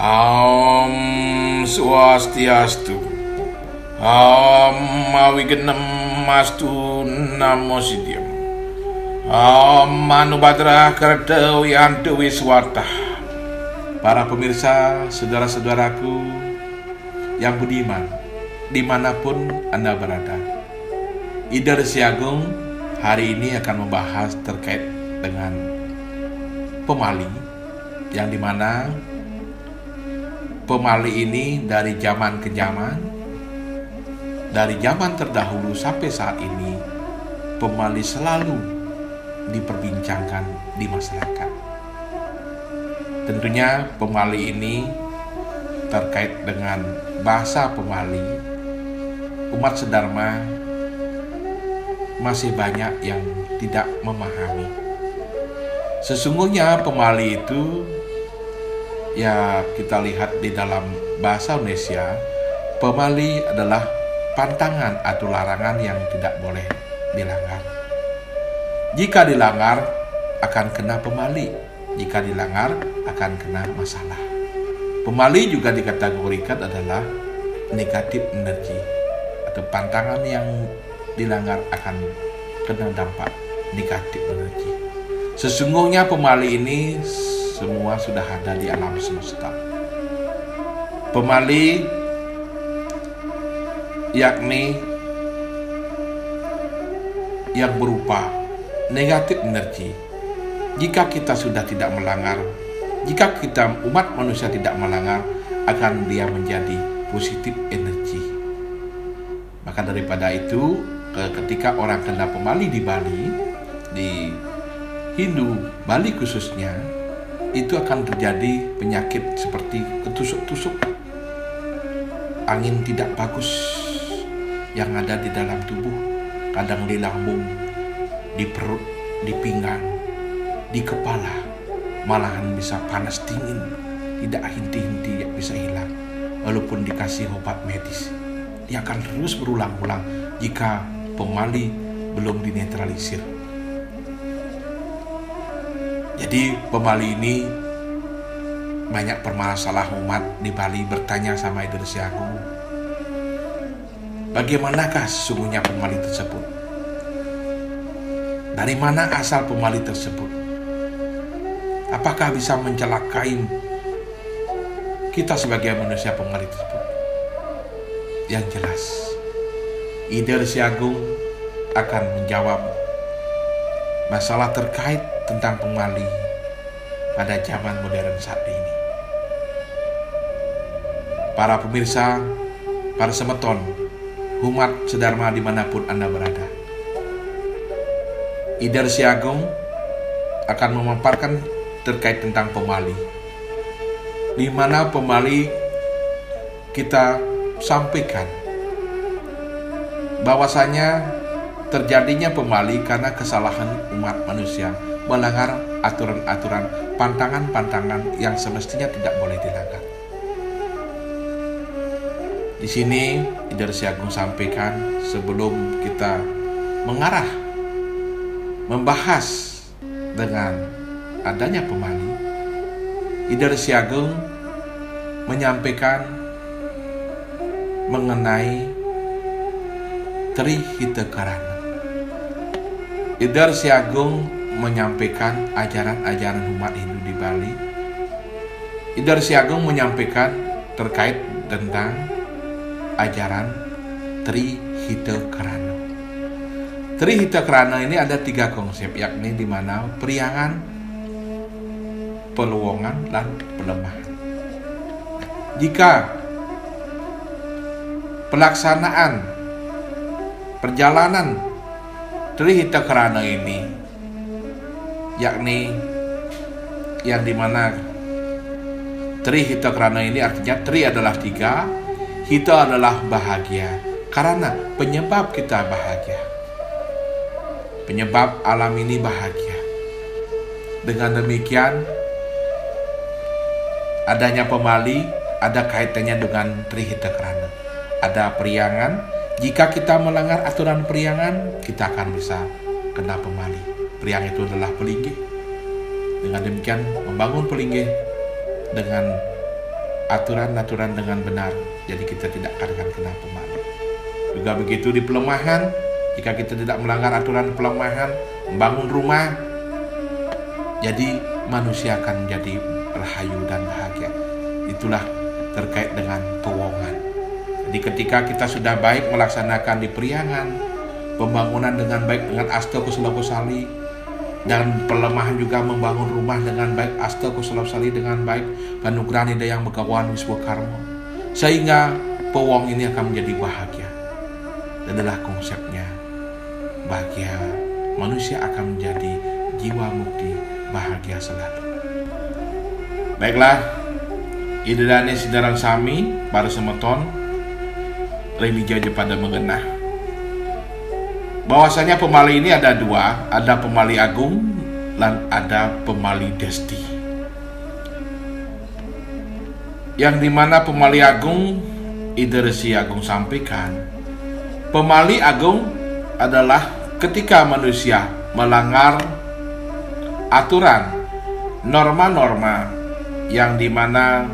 Om Swastiastu. Om Awigenem Mastu Namo Siddham. Om Manubhadra Karda Wiyantu Wiswata. Para pemirsa, saudara-saudaraku yang budiman, dimanapun Anda berada, Ida Resi Agung hari ini akan membahas terkait dengan pemali, yang dimana pemali ini dari zaman ke zaman, dari zaman terdahulu sampai saat ini, pemali selalu diperbincangkan di masyarakat. Tentunya pemali ini terkait dengan bahasa pemali, umat sedharma masih banyak yang tidak memahami. Sesungguhnya pemali itu, ya kita lihat di dalam bahasa Indonesia, pemali adalah pantangan atau larangan yang tidak boleh dilanggar. Jika dilanggar akan kena pemali, jika dilanggar akan kena masalah. Pemali juga dikategorikan adalah negatif energi atau pantangan yang dilanggar akan kena dampak negatif energi. Sesungguhnya pemali ini semua sudah ada di alam semesta. Pemali yakni yang berupa negatif energi. Jika kita sudah tidak melanggar, jika kita umat manusia tidak melanggar, akan dia menjadi positif energi. Maka daripada itu, ketika orang kena pemali di Bali, di Hindu Bali khususnya, itu akan terjadi penyakit seperti ketusuk-tusuk, angin tidak bagus yang ada di dalam tubuh, kadang di lambung, di perut, di pinggang, di kepala, malahan bisa panas dingin, tidak henti-henti bisa hilang. Walaupun dikasih obat medis, dia akan terus berulang-ulang jika pemali belum dinetralisir. Jadi pemali ini banyak permasalahan umat di Bali bertanya sama Ida Resi Agung, bagaimanakah sesungguhnya pemali tersebut? Dari mana asal pemali tersebut? Apakah bisa mencelakai kita sebagai manusia pemali tersebut? Yang jelas, Ida Resi Agung akan menjawab masalah terkait tentang pemali pada zaman modern saat ini. Para pemirsa, para semeton, umat sedharma dimanapun Anda berada, Ida Resi Agung akan memaparkan terkait tentang pemali, di mana pemali kita sampaikan bahwasanya terjadinya pemali karena kesalahan umat manusia melanggar aturan-aturan, pantangan-pantangan yang semestinya tidak boleh dilanggar. Di sini Ida Resi Agung sampaikan, sebelum kita mengarah membahas dengan adanya pemali, Ida Resi Agung menyampaikan mengenai Trihita Karana. Ida Resi Agung menyampaikan ajaran-ajaran umat Hindu di Bali. Ida Resi Agung menyampaikan terkait tentang ajaran Trihita Karana. Trihita Karana ini ada 3 konsep, yakni di mana periangan, peluongan, dan pelemahan. Jika pelaksanaan perjalanan Trihita Karana ini, yakni yang dimana Trihita Karana ini artinya Tri adalah 3, Hita adalah bahagia, karena penyebab kita bahagia, penyebab alam ini bahagia. Dengan demikian, adanya pemali ada kaitannya dengan Trihita Karana. Ada periangan, jika kita melanggar aturan periangan, kita akan bisa kena pemali. Periang itu adalah pelinggih. Dengan demikian membangun pelinggih dengan aturan-aturan dengan benar, jadi kita tidak akan kena pemali. Juga begitu di pelemahan, jika kita tidak melanggar aturan pelemahan, membangun rumah, jadi manusia akan menjadi rahayu dan bahagia. Itulah terkait dengan pewongan. Jadi ketika kita sudah baik melaksanakan di periangan, pembangunan dengan baik dengan asta kusala kusali, dan pelemahan juga membangun rumah dengan baik asta kusala kusali dengan baik, panugrani dayang begawan wiswa karma, sehingga pewong ini akan menjadi bahagia. Adalah konsepnya bahagia, manusia akan menjadi jiwa mukti bahagia selalu. Baiklah, idane sidaran sami para semeton religi aja pada mengenah bahwasanya pemali ini ada dua, ada pemali agung dan ada pemali desti. Yang dimana pemali agung Ida Resi Agung sampaikan, pemali agung adalah ketika manusia melanggar aturan, norma-norma yang dimana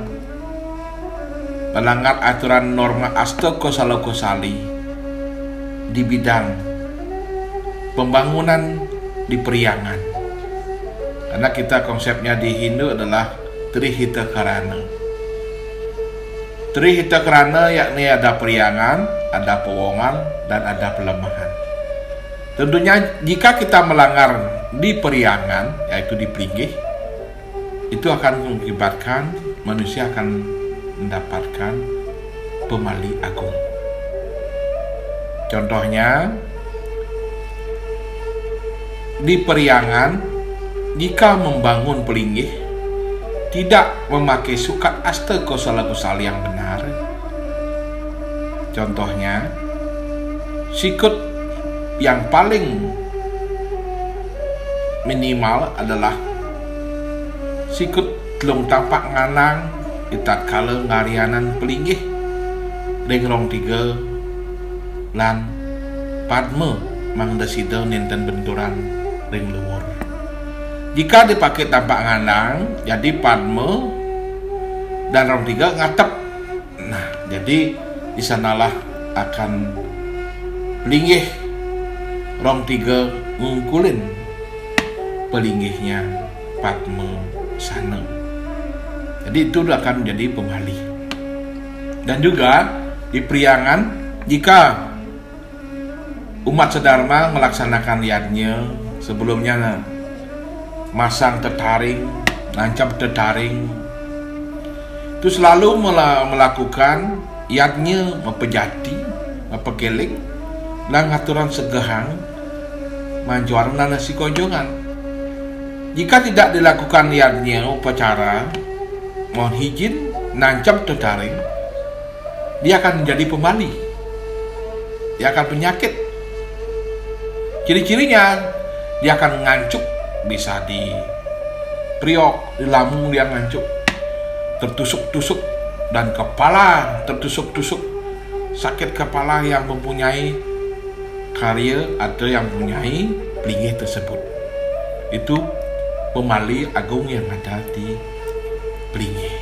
melanggar aturan norma asta kusala kusali di bidang pembangunan di periangan. Karena kita konsepnya di Hindu adalah Trihita Karana. Trihita Karana yakni ada periangan, ada pewongan, dan ada pelemahan. Tentunya jika kita melanggar di periangan, yaitu di Plinggih, itu akan mengakibatkan manusia akan mendapatkan pemali agung. Contohnya, di periangan, jika membangun Plinggih tidak memakai sukat asta kusala kusali yang benar, contohnya sikut yang paling minimal adalah sikut telung tampak nganang itat kala ngarianan Plinggih dengrong 3 lan padme mangdasida nenten benturan ring luhur. Jika dipakai tampak nganang, jadi padme dan rong 3 ngatep. Nah, jadi di sanalah akan Plinggih rong 3 ngungkulin pelinggihnya padme sana. Jadi itu akan menjadi pemali. Dan juga di periangan, jika umat sedharma melaksanakan yadnya sebelumnya masang tetaring, nancap tetaring, itu selalu melakukan yadnya mempejati, mempegelik, dan ngaturan segehang manjuarna nasi kojongan. Jika tidak dilakukan yadnya upacara mohon izin nancap tetaring, dia akan menjadi pemali, dia akan penyakit. Ciri-cirinya dia akan ngancuk, bisa di priok, di lambung dia ngancuk, tertusuk-tusuk, dan kepala tertusuk-tusuk, sakit kepala yang mempunyai karya atau yang mempunyai Plinggih tersebut. Itu pemali agung yang ada di Plinggih.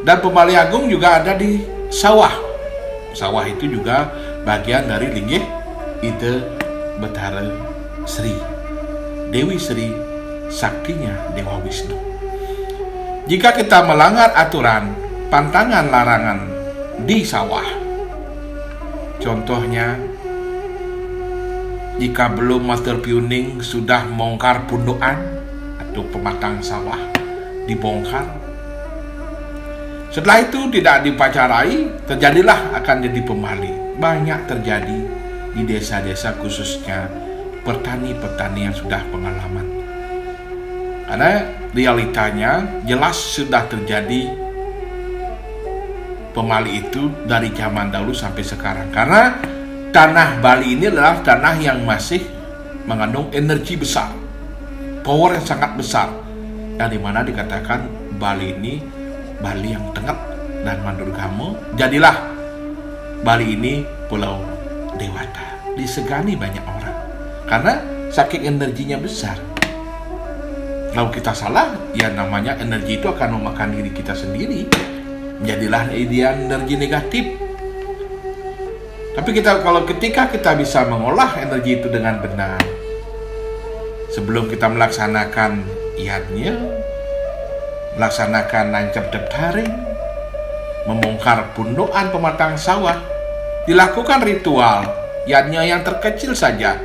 Dan pemali agung juga ada di sawah. Sawah itu juga bagian dari Linggih Ida Betara Sri, Dewi Sri, saktinya Dewa Wisnu. Jika kita melanggar aturan, pantangan, larangan di sawah, contohnya jika belum master pioning sudah bongkar pundukan atau pematang sawah dibongkar, setelah itu tidak dipacarai, terjadilah akan jadi pemali. Banyak terjadi di desa-desa, khususnya petani-petani yang sudah pengalaman. Karena realitanya jelas sudah terjadi pemali itu dari zaman dahulu sampai sekarang. Karena tanah Bali ini adalah tanah yang masih mengandung energi besar, power yang sangat besar, yang dimana dikatakan Bali ini Bali yang tengah dan mandurgamo. Jadilah Bali ini pulau dewata, disegani banyak orang karena saking energinya besar. Kalau kita salah, ya namanya energi itu akan memakan diri kita sendiri. Jadilah energi negatif. Tapi ketika kita bisa mengolah energi itu dengan benar, sebelum kita melaksanakan yatnya, melaksanakan nancap deptaring, membongkar pundukan pematang sawah, dilakukan ritual yatnya yang terkecil saja,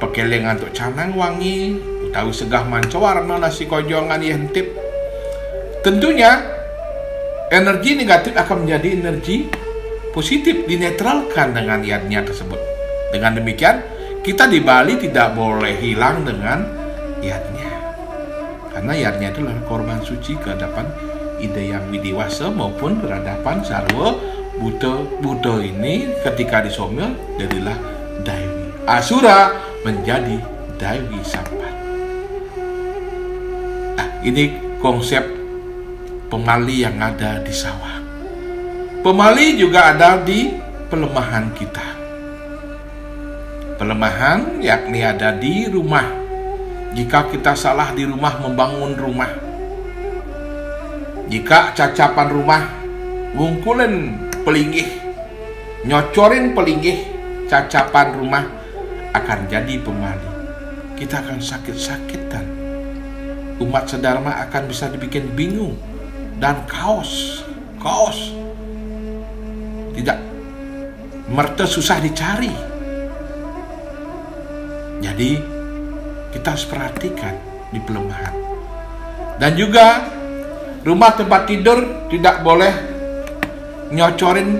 pekeleng untuk canang wangi, utawi segah manco warna nasi kojongan yentip. Tentunya energi negatif akan menjadi energi positif, dinetralkan dengan yatnya tersebut. Dengan demikian, kita di Bali tidak boleh hilang dengan yatnya, karena yatnya itulah korban suci ke hadapan Ide Yang Widiwasa maupun berhadapan sarwa Buddha ini. Ketika disomel jadilah Dewi Asura menjadi Dewi Sampan. Nah, ini konsep pemali yang ada di sawah. Pemali juga ada di pelemahan kita. Pelemahan yakni ada di rumah. Jika kita salah di rumah membangun rumah, jika cacapan rumah ngungkulin pelinggih, nyocorin pelinggih cacapan rumah, akan jadi pemali. Kita akan sakit-sakitan. Umat sedharma akan bisa dibikin bingung dan kaos. Tidak merta susah dicari. Jadi kita harus perhatikan di pelemahan. Dan juga rumah tempat tidur tidak boleh nyocorin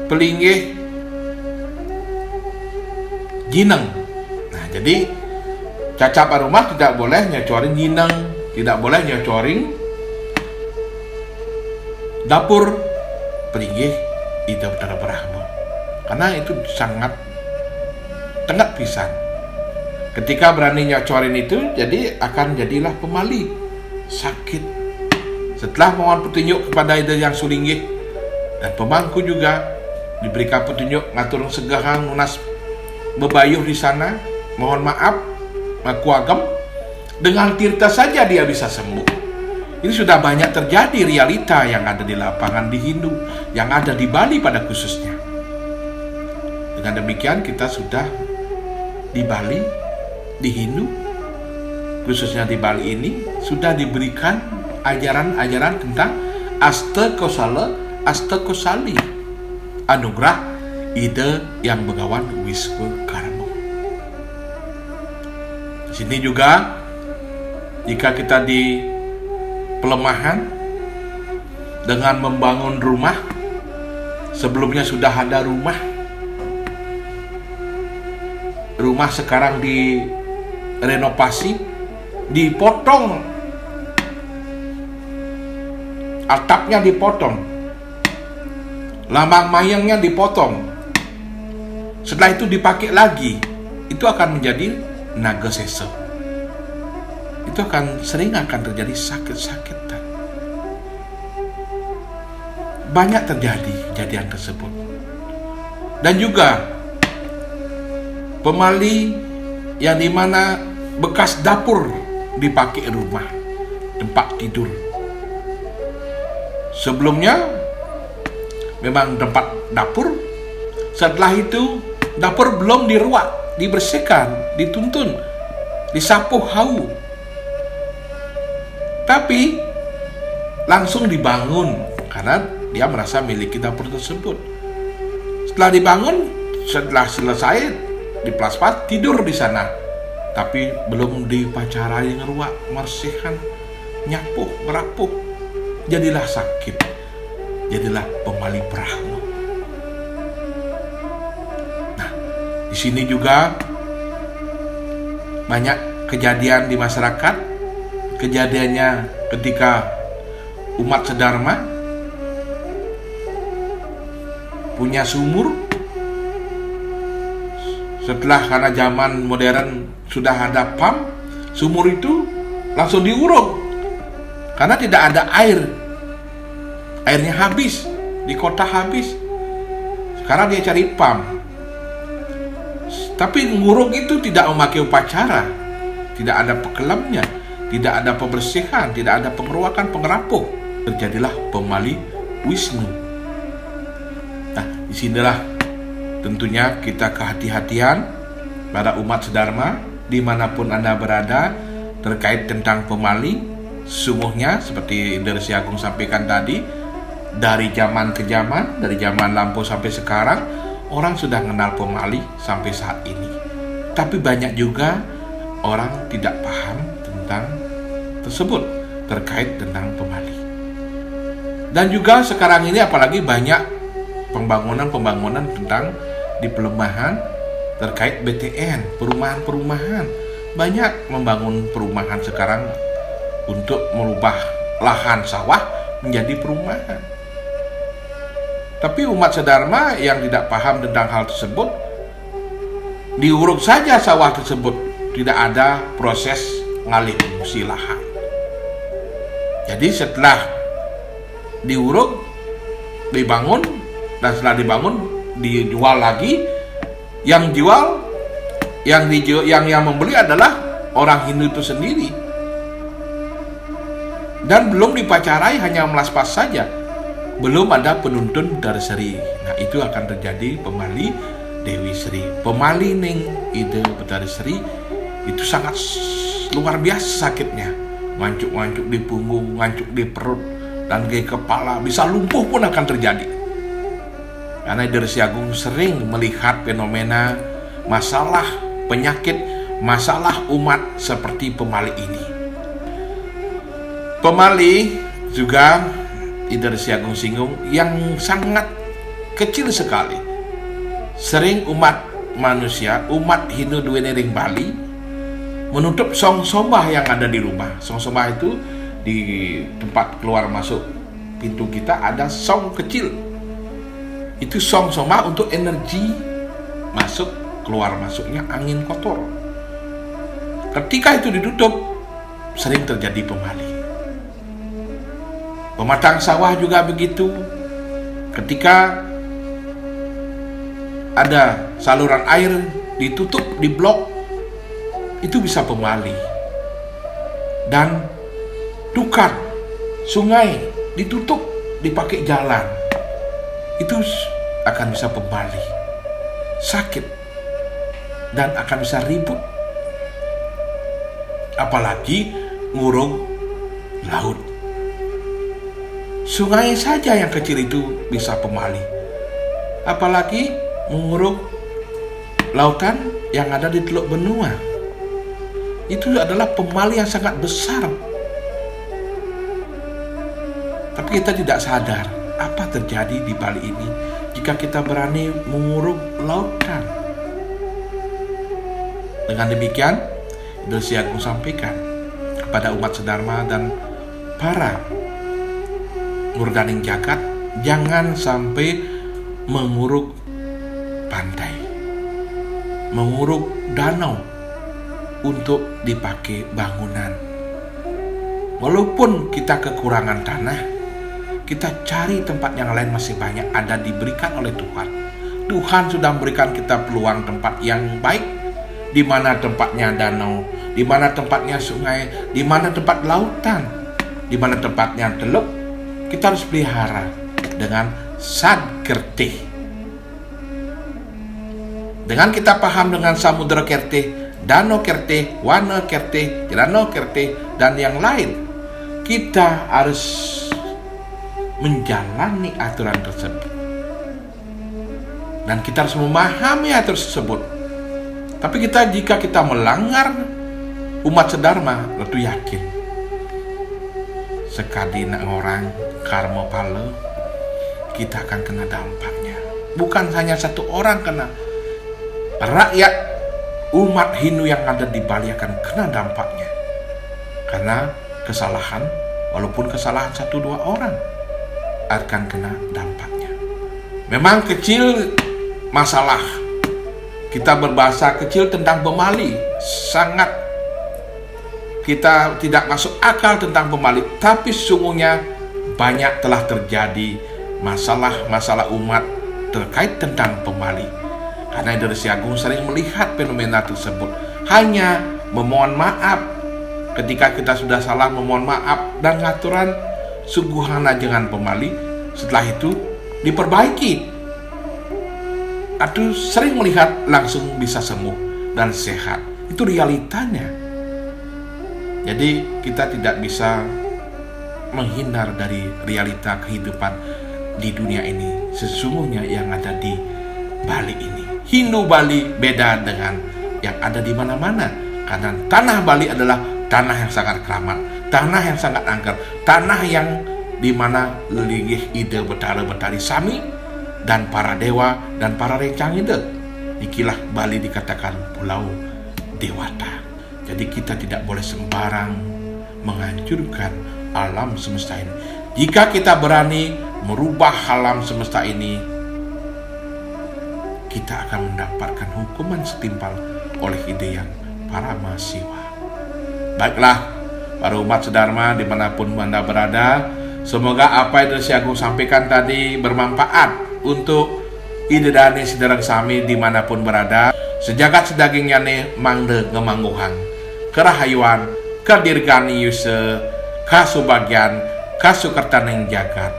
pelinggih jineng. Nah, jadi cacapan rumah tidak boleh nyocorin jineng, tidak boleh nyocorin dapur pelinggih Ida Betara Brahma, karena itu sangat tengah pisan. Ketika berani nyocorin itu, jadi akan jadilah pemali, sakit. Setelah mohon petunjuk kepada Ida Yang Sulinggih dan pemangku juga diberikan petunjuk ngatur segahang lunas bebayuh di sana, mohon maaf, aku agam, dengan tirta saja dia bisa sembuh. Ini sudah banyak terjadi realita yang ada di lapangan di Hindu, yang ada di Bali pada khususnya. Dengan demikian kita sudah di Bali, di Hindu, khususnya di Bali ini, sudah diberikan ajaran-ajaran tentang Astakosali, anugerah Ide Yang Begawan Wiswakarma. Di sini juga, jika kita di pelemahan dengan membangun rumah, sebelumnya sudah ada rumah sekarang direnovasi, dipotong, atapnya dipotong, lambang mayangnya dipotong, setelah itu dipakai lagi, itu akan menjadi naga sesa. Itu sering akan terjadi sakit-sakitan. Banyak terjadi kejadian tersebut. Dan juga pemali yang dimana bekas dapur dipakai rumah, tempat tidur. Sebelumnya memang tempat dapur, setelah itu dapur belum diruat, dibersihkan, dituntun, disapu hau, tapi langsung dibangun karena dia merasa miliki dapur tersebut. Setelah dibangun, setelah selesai diplaspat, tidur di sana, tapi belum dipacarai ngeruak, bersihkan, nyapuh, merapuh, jadilah sakit, jadilah pemali Brahma. Nah, di sini juga banyak kejadian di masyarakat. Kejadiannya ketika umat sedharma punya sumur, setelah karena zaman modern sudah ada pump, sumur itu langsung diuruk karena tidak ada air, airnya habis, di kota habis. Sekarang dia cari pump, tapi nguruk itu tidak memakai upacara, tidak ada pekelamnya, tidak ada pembersihan, tidak ada pengeruakan, pengerapuh. Terjadilah pemali Wisnu. Nah, disinilah tentunya kita kehati-hatian pada umat sedharma dimanapun Anda berada terkait tentang pemali. Sungguhnya seperti dari Si Agung sampaikan tadi, dari zaman ke zaman, dari zaman lampau sampai sekarang, orang sudah mengenal pemali sampai saat ini. Tapi banyak juga orang tidak paham tentang tersebut terkait tentang pemali. Dan juga sekarang ini apalagi banyak pembangunan tentang di pelemahan terkait BTN, perumahan-perumahan. Banyak membangun perumahan sekarang untuk merubah lahan sawah menjadi perumahan. Tapi umat sedharma yang tidak paham tentang hal tersebut, diuruk saja sawah tersebut, tidak ada proses ngalih fungsi lahan. Jadi setelah diuruk, dibangun, dan setelah dibangun dijual lagi, yang membeli adalah orang Hindu itu sendiri. Dan belum dipacarai, hanya melaspas saja. Belum ada penuntun dari Sri. Nah, itu akan terjadi pemali Dewi Sri. Pemali ning ide Betari Sri itu sangat luar biasa sakitnya. Ngancuk-ngancuk di punggung, ngancuk di perut, dan di kepala, bisa lumpuh pun akan terjadi. Karena dari Si Agung sering melihat fenomena masalah penyakit, masalah umat seperti pemali ini. Pemali juga dari Si Agung singgung yang sangat kecil sekali. Sering umat manusia, umat Hindu duwene ring Bali menutup song sombah yang ada di rumah. Song sombah itu di tempat keluar masuk pintu kita ada song kecil. Itu song sombah untuk energi masuk keluar masuknya angin kotor. Ketika itu ditutup, sering terjadi pemali. Pematang sawah juga begitu. Ketika ada saluran air ditutup, diblok, itu bisa pemali. Dan dukan sungai ditutup, dipakai jalan, itu akan bisa pemali. Sakit dan akan bisa ribut. Apalagi ngurung laut. Sungai saja yang kecil itu bisa pemali, apalagi menguruk lautan yang ada di Teluk Benua. Itu adalah pemali yang sangat besar. Tapi kita tidak sadar apa terjadi di Bali ini jika kita berani menguruk lautan. Dengan demikian, Si Agung sampaikan kepada umat sedharma dan para Murdaning Jagat, jangan sampai menguruk pantai, menguruk danau untuk dipakai bangunan. Walaupun kita kekurangan tanah, kita cari tempat yang lain, masih banyak ada diberikan oleh Tuhan. Tuhan sudah memberikan kita peluang tempat yang baik, di mana tempatnya danau, di mana tempatnya sungai, di mana tempat lautan, di mana tempatnya teluk. Kita harus pelihara dengan sadgertih. Dengan kita paham dengan samudra kertih, danau kertih, wana kertih, danau kertih, dan yang lain, kita harus menjalani aturan tersebut. Dan kita harus memahami aturan tersebut. Tapi jika kita melanggar umat sedharma, tentu yakin sekali orang karma pala, kita akan kena dampaknya. Bukan hanya satu orang kena, rakyat umat Hindu yang ada di Bali akan kena dampaknya. Karena kesalahan, walaupun kesalahan 1-2 orang, akan kena dampaknya. Memang kecil masalah, kita berbahasa kecil tentang pemali, sangat kita tidak masuk akal tentang pemali. Tapi sungguhnya banyak telah terjadi masalah-masalah umat terkait tentang pemali. Karena dari Si Agung sering melihat fenomena tersebut. Hanya memohon maaf. Ketika kita sudah salah, memohon maaf dan ngaturan sungguhana jangan pemali. Setelah itu diperbaiki. Atau sering melihat langsung bisa sembuh dan sehat. Itu realitanya. Jadi kita tidak bisa menghindar dari realita kehidupan di dunia ini. Sesungguhnya yang ada di Bali ini, Hindu Bali beda dengan yang ada di mana-mana. Karena tanah Bali adalah tanah yang sangat keramat, tanah yang sangat angker, tanah yang di mana lelih ide betara-betari Sami dan para dewa dan para rencang ide. Ikilah Bali dikatakan Pulau Dewata. Jadi kita tidak boleh sembarang menghancurkan alam semesta ini. Jika kita berani merubah alam semesta ini, kita akan mendapatkan hukuman setimpal oleh ide yang para mahasiswa. Baiklah, para umat sedharma dimanapun Anda berada, semoga apa yang Desi Agung sampaikan tadi bermanfaat untuk ide dani sedereng sami dimanapun berada. Sejagat sedagingnya nih mangde ngemangguhan kerahayuan kadirgani yuse kasubagian kasukertan yang jagat.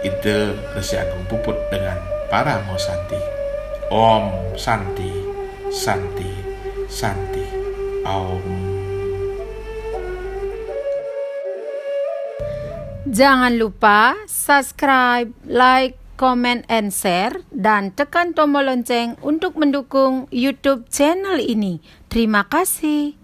Ide Desi Agung puput dengan para mosanti. Om Santi Santi Santi Om. Jangan lupa subscribe, like, comment, and share, dan tekan tombol lonceng untuk mendukung YouTube channel ini. Terima kasih.